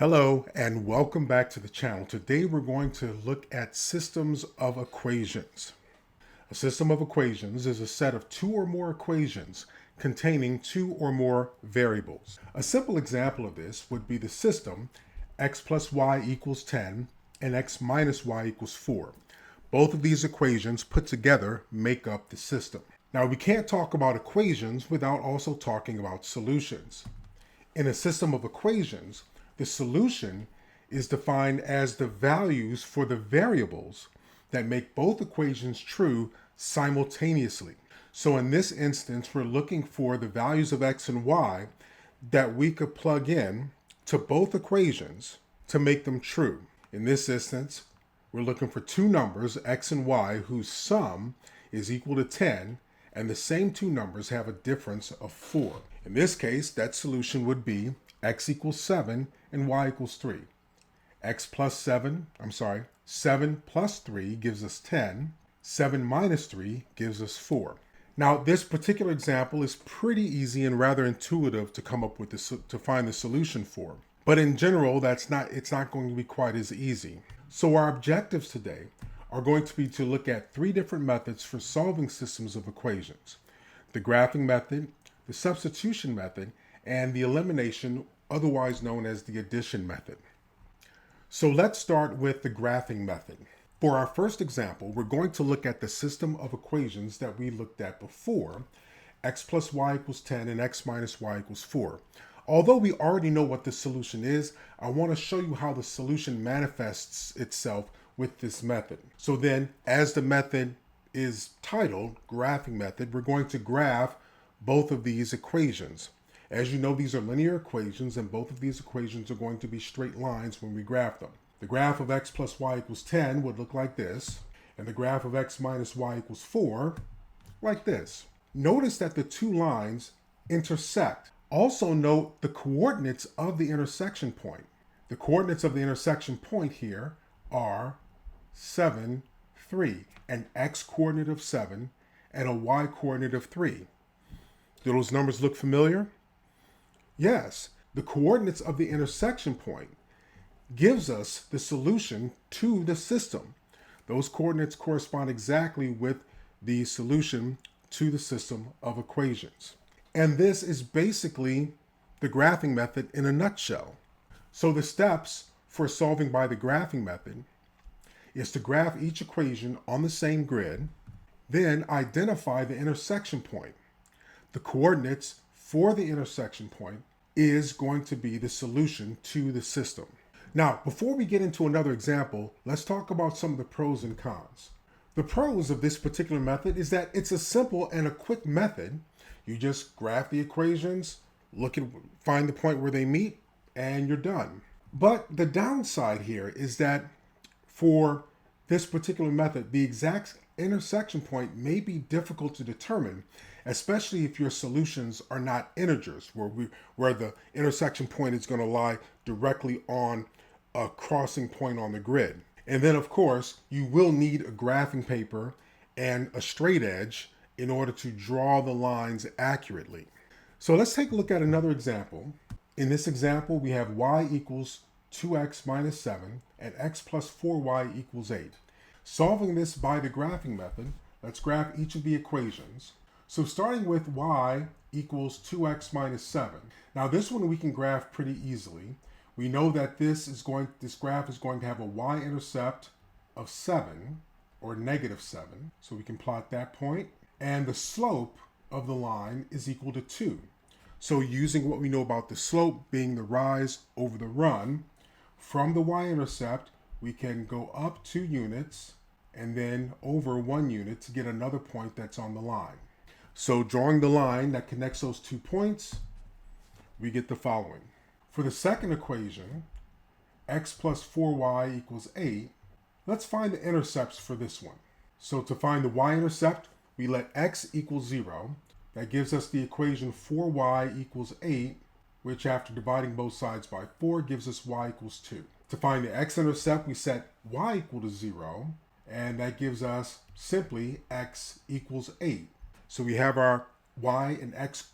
Hello and welcome back to the channel. Today we're going to look at systems of equations. A system of equations is a set of two or more equations containing two or more variables. A simple example of this would be the system x plus y equals 10 and x minus y equals 4. Both of these equations put together make up the system. Now we can't talk about equations without also talking about solutions. In a system of equations, the solution is defined as the values for the variables that make both equations true simultaneously. So in this instance, we're looking for the values of x and y that we could plug in to both equations to make them true. In this instance, we're looking for two numbers, x and y, whose sum is equal to 10, and the same two numbers have a difference of 4. In this case, that solution would be x equals 7 and y equals 3. 7 plus 3 gives us 10. 7 minus 3 gives us 4. Now, this particular example is pretty easy and rather intuitive to come up with to find the solution for. But in general, it's not going to be quite as easy. So our objectives today are going to be to look at three different methods for solving systems of equations: the graphing method, the substitution method, and the elimination, otherwise known as the addition method. So let's start with the graphing method. For our first example, we're going to look at the system of equations that we looked at before, x plus y equals 10 and x minus y equals 4. Although we already know what the solution is, I want to show you how the solution manifests itself with this method. So then, as the method is titled, graphing method, we're going to graph both of these equations. As you know, these are linear equations, and both of these equations are going to be straight lines when we graph them. The graph of x plus y equals 10 would look like this, and the graph of x minus y equals 4 like this. Notice that the two lines intersect. Also note the coordinates of the intersection point. The coordinates of the intersection point here are 7, 3, an x coordinate of 7 and a y coordinate of 3. Do those numbers look familiar? Yes, the coordinates of the intersection point gives us the solution to the system. Those coordinates correspond exactly with the solution to the system of equations. And this is basically the graphing method in a nutshell. So the steps for solving by the graphing method is to graph each equation on the same grid, then identify the intersection point. The coordinates for the intersection point is going to be the solution to the system. Now, before we get into another example, let's talk about some of the pros and cons. The pros of this particular method is that it's a simple and a quick method. You just graph the equations, find the point where they meet, and you're done. But the downside here is that for this particular method, the exact intersection point may be difficult to determine, especially if your solutions are not integers, where the intersection point is going to lie directly on a crossing point on the grid. And then, of course, you will need a graphing paper and a straight edge in order to draw the lines accurately. So let's take a look at another example. In this example, we have y equals 2x minus 7 and x plus 4y equals 8. Solving this by the graphing method, let's graph each of the equations. So starting with y equals 2x minus 7. Now this one we can graph pretty easily. We know that this graph is going to have a y-intercept of 7 or negative 7. So we can plot that point. And the slope of the line is equal to 2. So using what we know about the slope being the rise over the run, from the y-intercept, we can go up 2 units and then over 1 unit to get another point that's on the line. So drawing the line that connects those 2 points, we get the following. For the second equation, x plus 4y equals 8, let's find the intercepts for this one. So to find the y-intercept, we let x equal 0. That gives us the equation 4y equals 8, which after dividing both sides by 4 gives us y equals 2. To find the x-intercept, we set y equal to 0, and that gives us simply x equals 8. So we have our y and x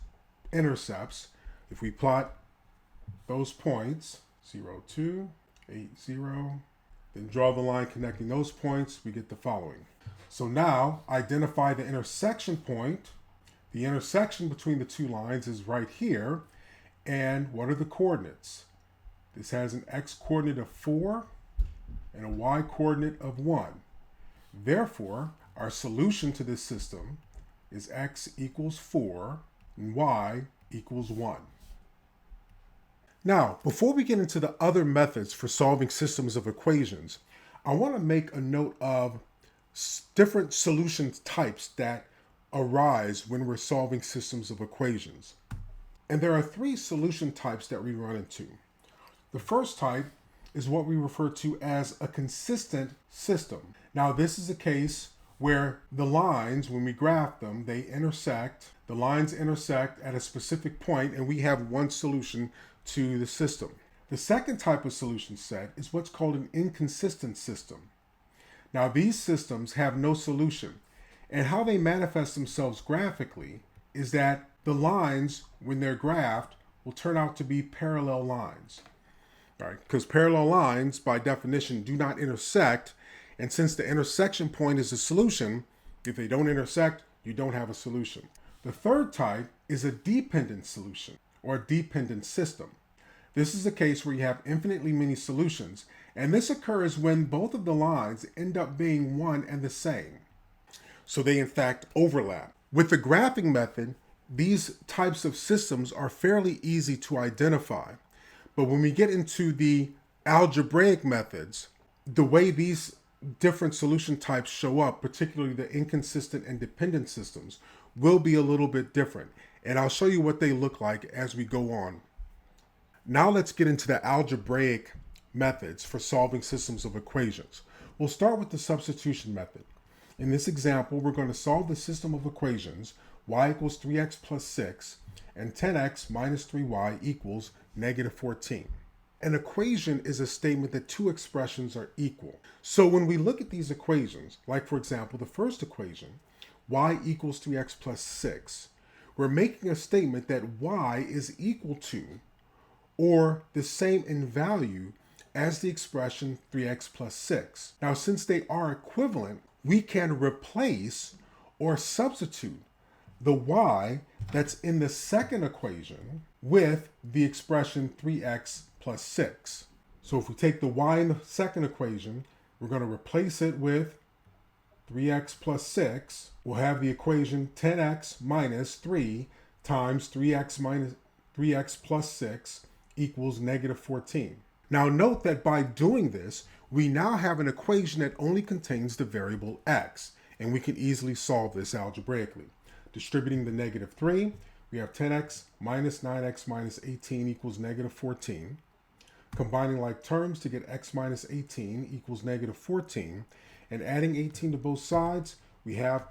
intercepts. If we plot those points, 0, 2, 8, 0. Then draw the line connecting those points. We get the following. So now identify the intersection point. The intersection between the two lines is right here. And what are the coordinates? This has an x coordinate of 4 and a y coordinate of 1. Therefore, our solution to this system is x equals 4 and y equals 1. Now, before we get into the other methods for solving systems of equations, I want to make a note of different solution types that arise when we're solving systems of equations. And there are 3 solution types that we run into. The first type is what we refer to as a consistent system. Now, this is a case where the lines, when we graph them, they intersect. The lines intersect at a specific point, and we have one solution to the system. The second type of solution set is what's called an inconsistent system. Now, these systems have no solution, and how they manifest themselves graphically is that the lines, when they're graphed, will turn out to be parallel lines. Right? Because parallel lines, by definition, do not intersect, and since the intersection point is a solution, if they don't intersect, you don't have a solution. The third type is a dependent solution, or a dependent system. This is a case where you have infinitely many solutions, and this occurs when both of the lines end up being one and the same. So they in fact overlap. With the graphing method, these types of systems are fairly easy to identify. But when we get into the algebraic methods, the way these different solution types show up, particularly the inconsistent and dependent systems, will be a little bit different. And I'll show you what they look like as we go on. Now let's get into the algebraic methods for solving systems of equations. We'll start with the substitution method. In this example, we're going to solve the system of equations y equals 3x plus 6 and 10x minus 3y equals negative 14. An equation is a statement that two expressions are equal. So when we look at these equations, like for example, the first equation, y equals 3x plus 6, we're making a statement that y is equal to or the same in value as the expression 3x plus 6. Now, since they are equivalent, we can replace or substitute the y that's in the second equation with the expression 3x plus 6. So if we take the y in the second equation, we're going to replace it with 3x plus 6. We'll have the equation 10x minus 3 times 3x plus 6 equals negative 14. Now note that by doing this, we now have an equation that only contains the variable x, and we can easily solve this algebraically. Distributing the negative 3, we have 10x minus 9x minus 18 equals negative 14. Combining like terms to get x minus 18 equals negative 14, and adding 18 to both sides, we have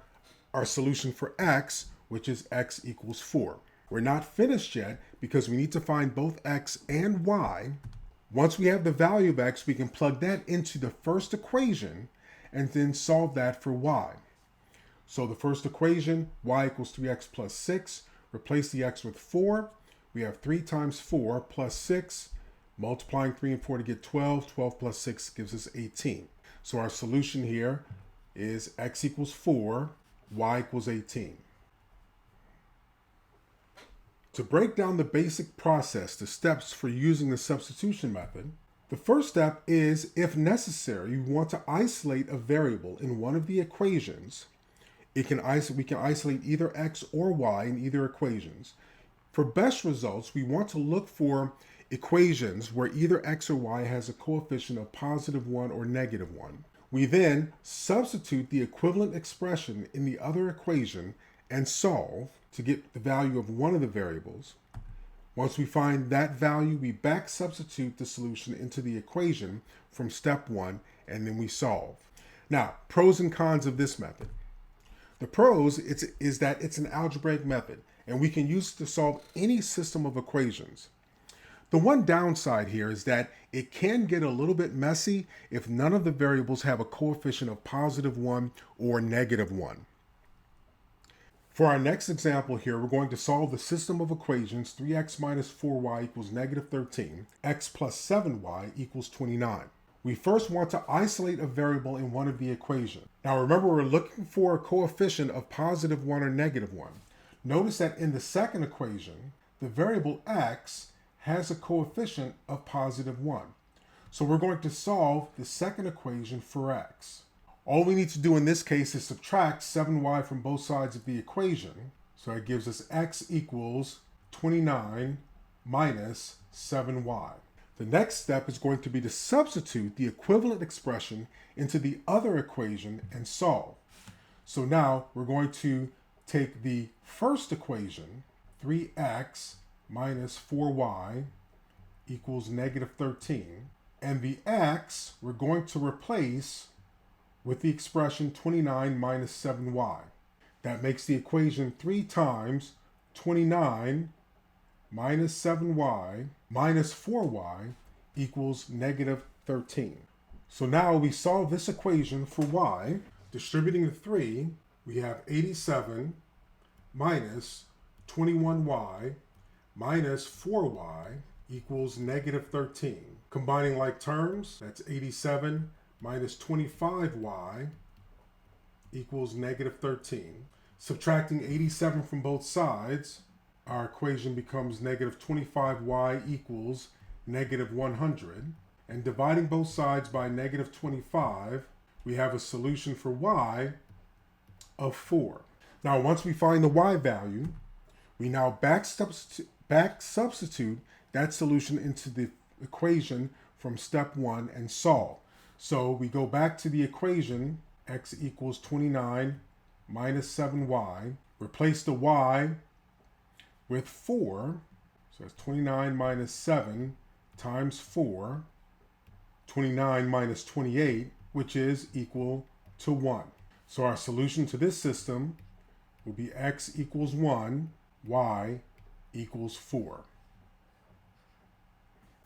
our solution for x, which is x equals 4. We're not finished yet because we need to find both x and y. Once we have the value of x, we can plug that into the first equation and then solve that for y. So the first equation, y equals 3x plus 6, replace the x with 4. We have 3 times 4 plus 6, multiplying 3 and 4 to get 12. 12 plus 6 gives us 18. So our solution here is x equals 4, y equals 18. To break down the basic process, the steps for using the substitution method, the first step is, if necessary, you want to isolate a variable in one of the equations. We can isolate either x or y in either equations. For best results, we want to look for equations where either x or y has a coefficient of positive 1 or negative 1. We then substitute the equivalent expression in the other equation and solve to get the value of one of the variables. Once we find that value, we back substitute the solution into the equation from step 1, and then we solve. Now, pros and cons of this method. The pros is that it's an algebraic method, and we can use it to solve any system of equations. The one downside here is that it can get a little bit messy if none of the variables have a coefficient of positive 1 or negative 1. For our next example here, we're going to solve the system of equations 3x minus 4y equals negative 13, x plus 7y equals 29. We first want to isolate a variable in one of the equations. Now remember, we're looking for a coefficient of positive 1 or negative 1. Notice that in the second equation, the variable x has a coefficient of positive 1. So we're going to solve the second equation for x. All we need to do in this case is subtract 7y from both sides of the equation. So it gives us x equals 29 minus 7y. The next step is going to be to substitute the equivalent expression into the other equation and solve. So now we're going to take the first equation, 3x minus 4y equals negative 13, and the x we're going to replace with the expression 29 minus 7y. That makes the equation 3 times 29 minus 7y minus 4y equals negative 13. So now we solve this equation for y. Distributing the 3, we have 87 minus 21y minus 4y equals negative 13. Combining like terms, that's 87 minus 25y equals negative 13. Subtracting 87 from both sides, our equation becomes negative 25y equals negative 100. And dividing both sides by negative 25, we have a solution for y of 4. Now, once we find the y value, we now back substitute that solution into the equation from step 1 and solve. So we go back to the equation, x equals 29 minus 7y, replace the y with 4, so it's 29 minus 7 times 4, 29 minus 28, which is equal to 1. So our solution to this system will be x equals 1, y equals 4.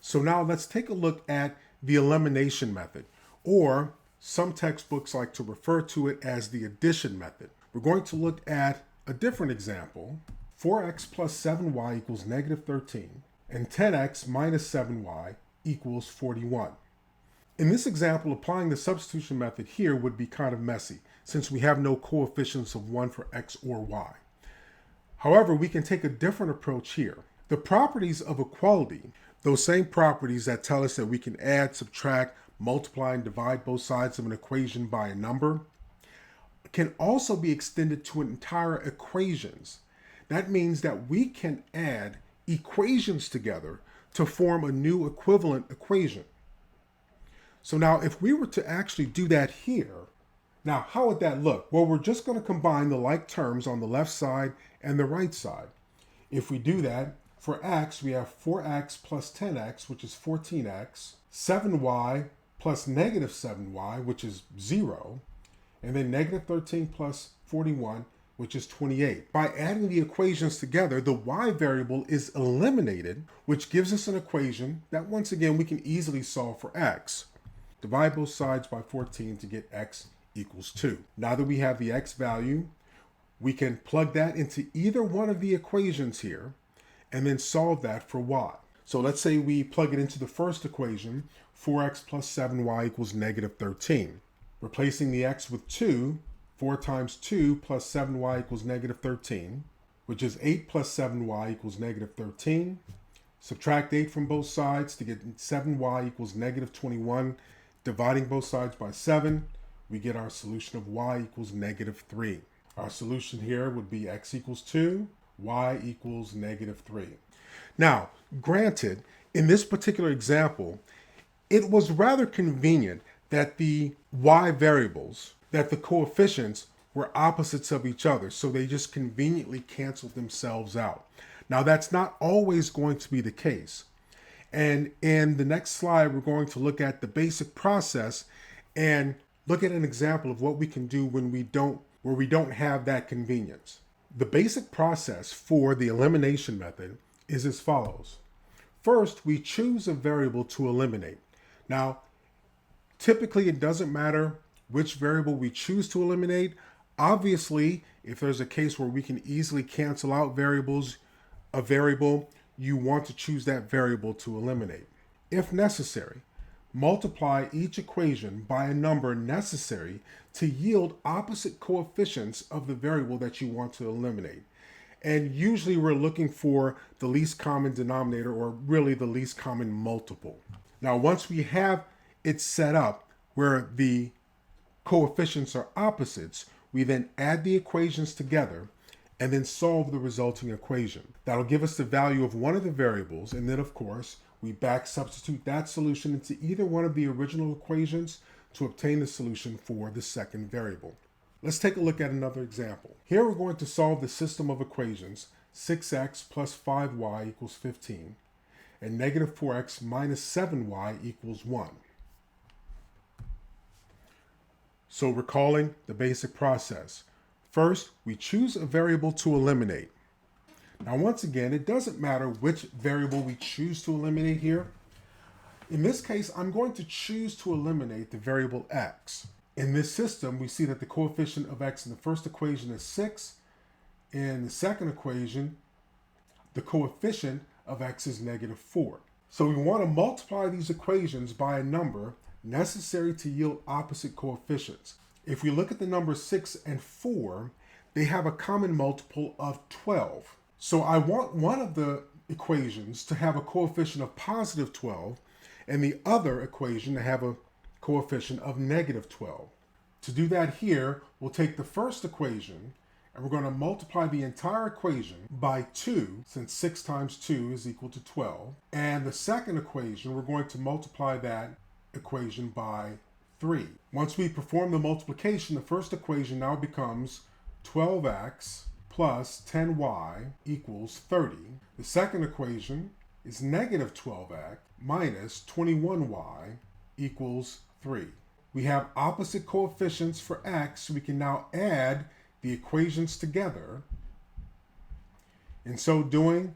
So now let's take a look at the elimination method, or some textbooks like to refer to it as the addition method. We're going to look at a different example. 4x plus 7y equals negative 13, and 10x minus 7y equals 41. In this example, applying the substitution method here would be kind of messy, since we have no coefficients of 1 for x or y. However, we can take a different approach here. The properties of equality, those same properties that tell us that we can add, subtract, multiply, and divide both sides of an equation by a number, can also be extended to entire equations. That means that we can add equations together to form a new equivalent equation. So now if we were to actually do that here, now how would that look? Well, we're just going to combine the like terms on the left side and the right side. If we do that, for x, we have 4x plus 10x, which is 14x, 7y plus negative 7y, which is 0, and then negative 13 plus 41, which is 28. By adding the equations together, the y variable is eliminated, which gives us an equation that, once again, we can easily solve for x. Divide both sides by 14 to get x equals 2. Now that we have the x value, we can plug that into either one of the equations here and then solve that for y. So let's say we plug it into the first equation, 4x plus 7y equals negative 13. Replacing the x with 2, 4 times 2 plus 7y equals negative 13, which is 8 plus 7y equals negative 13. Subtract 8 from both sides to get 7y equals negative 21. Dividing both sides by 7, we get our solution of y equals negative 3. Our solution here would be x equals 2, y equals negative 3. Now, granted, in this particular example, it was rather convenient that the y variables, that the coefficients were opposites of each other, so they just conveniently canceled themselves out. Now, that's not always going to be the case. And in the next slide, we're going to look at the basic process and look at an example of what we can do when we don't have that convenience. The basic process for the elimination method is as follows. First, we choose a variable to eliminate. Now, typically it doesn't matter which variable we choose to eliminate. Obviously, if there's a case where we can easily cancel out a variable, you want to choose that variable to eliminate. If necessary, multiply each equation by a number necessary to yield opposite coefficients of the variable that you want to eliminate. And usually we're looking for the least common denominator, or really the least common multiple. Now, once we have it set up where the coefficients are opposites, we then add the equations together and then solve the resulting equation. That'll give us the value of one of the variables, and then of course we back substitute that solution into either one of the original equations to obtain the solution for the second variable. Let's take a look at another example. Here we're going to solve the system of equations 6x plus 5y equals 15 and negative 4x minus 7y equals 1. So recalling the basic process. First, we choose a variable to eliminate. Now once again, it doesn't matter which variable we choose to eliminate here. In this case, I'm going to choose to eliminate the variable x. In this system, we see that the coefficient of x in the first equation is 6. In the second equation, the coefficient of x is negative 4. So we want to multiply these equations by a number necessary to yield opposite coefficients. If we look at the numbers 6 and 4, they have a common multiple of 12. So I want one of the equations to have a coefficient of positive 12 and the other equation to have a coefficient of negative 12. To do that here, we'll take the first equation and we're going to multiply the entire equation by 2, since 6 times 2 is equal to 12. And the second equation, we're going to multiply that equation by 3. Once we perform the multiplication, the first equation now becomes 12x plus 10y equals 30. The second equation is negative 12x minus 21y equals 3. We have opposite coefficients for x, so we can now add the equations together. In so doing,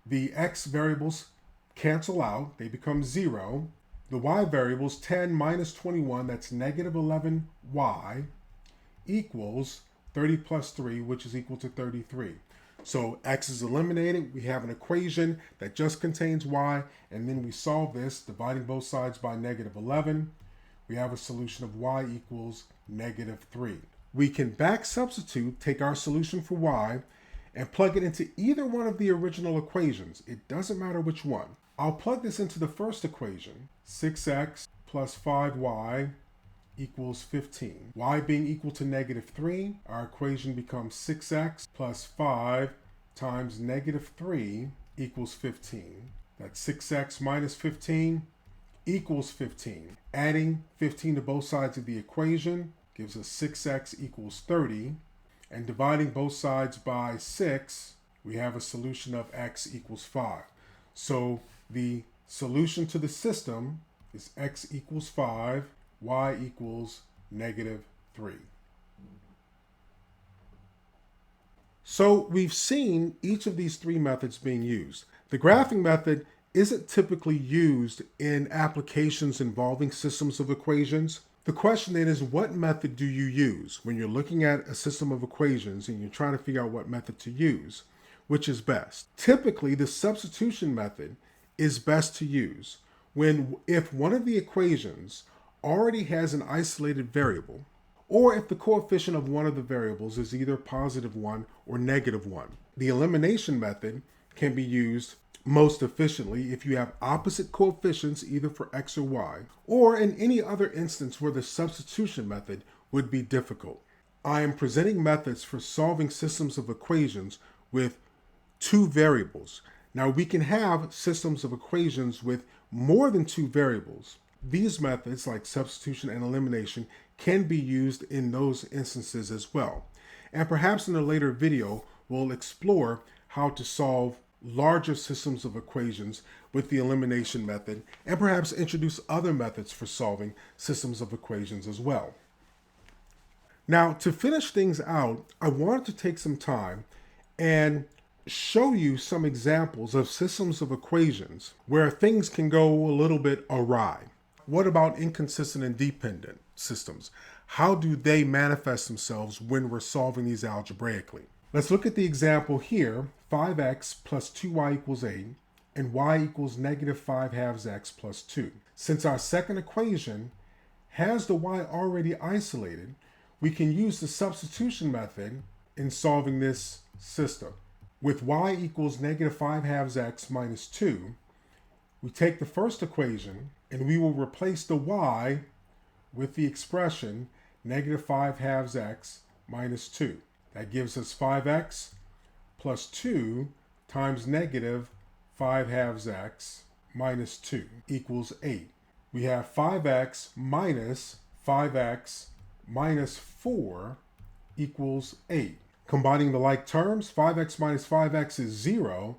the x variables cancel out, they become 0. The y variables, 10 minus 21, that's negative 11y, equals 30 plus 3, which is equal to 33. So x is eliminated. We have an equation that just contains y, and then we solve this, dividing both sides by negative 11. We have a solution of y equals negative 3. We can back substitute, take our solution for y, and plug it into either one of the original equations. It doesn't matter which one. I'll plug this into the first equation, 6x plus 5y equals 15. Y being equal to negative 3, our equation becomes 6x plus 5 times negative 3 equals 15. That's 6x minus 15 equals 15. Adding 15 to both sides of the equation gives us 6x equals 30. And dividing both sides by 6, we have a solution of x equals 5. So the solution to the system is x equals 5, y equals negative 3. So we've seen each of these three methods being used. The graphing method isn't typically used in applications involving systems of equations. The question then is, what method do you use when you're looking at a system of equations and you're trying to figure out what method to use? Which is best? Typically, the substitution method is best to use if one of the equations already has an isolated variable, or if the coefficient of one of the variables is either positive 1 or negative 1. The elimination method can be used most efficiently if you have opposite coefficients either for x or y, or in any other instance where the substitution method would be difficult. I am presenting methods for solving systems of equations with two variables. Now we can have systems of equations with more than two variables. These methods, like substitution and elimination, can be used in those instances as well. And perhaps in a later video, we'll explore how to solve larger systems of equations with the elimination method, and perhaps introduce other methods for solving systems of equations as well. Now, to finish things out, I wanted to take some time and show you some examples of systems of equations where things can go a little bit awry. What about inconsistent and dependent systems? how do they manifest themselves when we're solving these algebraically? Let's look at the example here. 5x plus 2y equals 8 and y equals negative 5 halves x plus 2. Since our second equation has the y already isolated, we can use the substitution method in solving this system. With y equals negative 5 halves x minus 2, we take the first equation and we will replace the y with the expression negative 5 halves x minus 2. That gives us 5x plus 2 times negative 5 halves x minus 2 equals 8. We have 5x minus 5x minus 4 equals 8. Combining the like terms, 5x minus 5x is 0,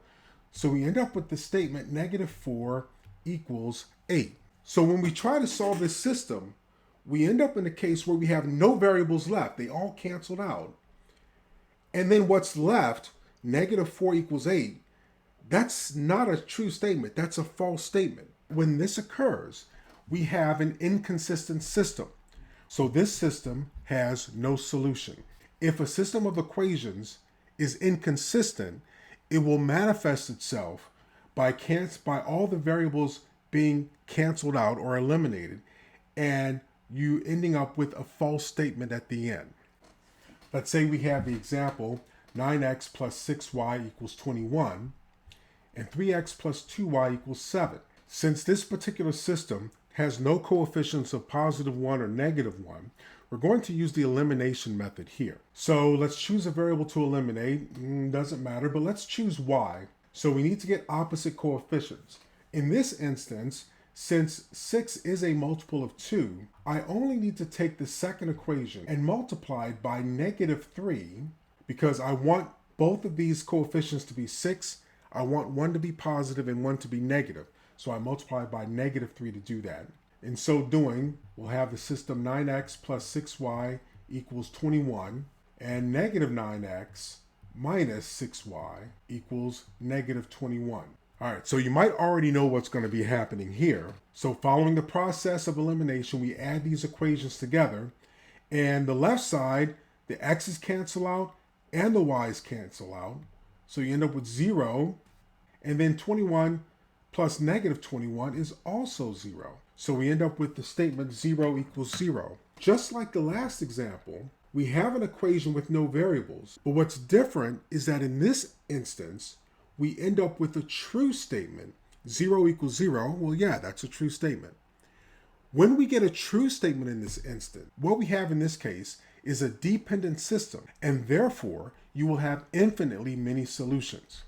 so we end up with the statement negative 4 equals 8. So when we try to solve this system, we end up in a case where we have no variables left. They all canceled out. And then what's left, negative 4 equals 8, that's not a true statement. That's a false statement. When this occurs, we have an inconsistent system. So this system has no solution. If a system of equations is inconsistent, it will manifest itself by all the variables being canceled out or eliminated, and you ending up with a false statement at the end. Let's say we have the example 9x plus 6y equals 21 and 3x plus 2y equals 7. Since this particular system has no coefficients of positive 1 or negative 1, we're going to use the elimination method here. So let's choose a variable to eliminate. Doesn't matter, but let's choose y. So we need to get opposite coefficients. In this instance, since 6 is a multiple of 2, I only need to take the second equation and multiply it by negative 3 because I want both of these coefficients to be 6. I want one to be positive and one to be negative. So I multiply by negative 3 to do that. In so doing, we'll have the system 9x plus 6y equals 21 and negative 9x minus 6y equals negative 21. All right, so you might already know what's going to be happening here. So following the process of elimination, we add these equations together, and the left side, the x's cancel out and the y's cancel out. So you end up with 0, and then 21 plus negative 21 is also 0. So we end up with the statement 0 equals 0. Just like the last example, we have an equation with no variables, but what's different is that in this instance, we end up with a true statement. 0 equals 0. Well, yeah, that's a true statement. When we get a true statement in this instant, what we have in this case is a dependent system, and therefore you will have infinitely many solutions.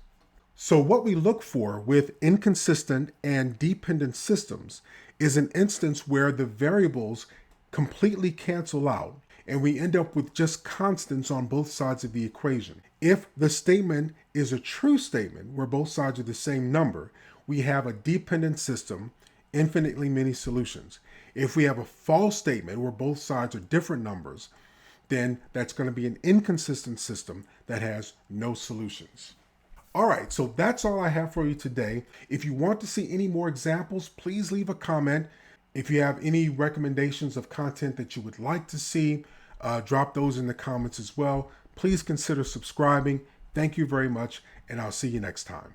So what we look for with inconsistent and dependent systems is an instance where the variables completely cancel out and we end up with just constants on both sides of the equation. If the statement is a true statement where both sides are the same number, we have a dependent system, infinitely many solutions. If we have a false statement where both sides are different numbers, then that's going to be an inconsistent system that has no solutions. All right, so that's all I have for you today. If you want to see any more examples, please leave a comment. If you have any recommendations of content that you would like to see, drop those in the comments as well. Please consider subscribing. Thank you very much, and I'll see you next time.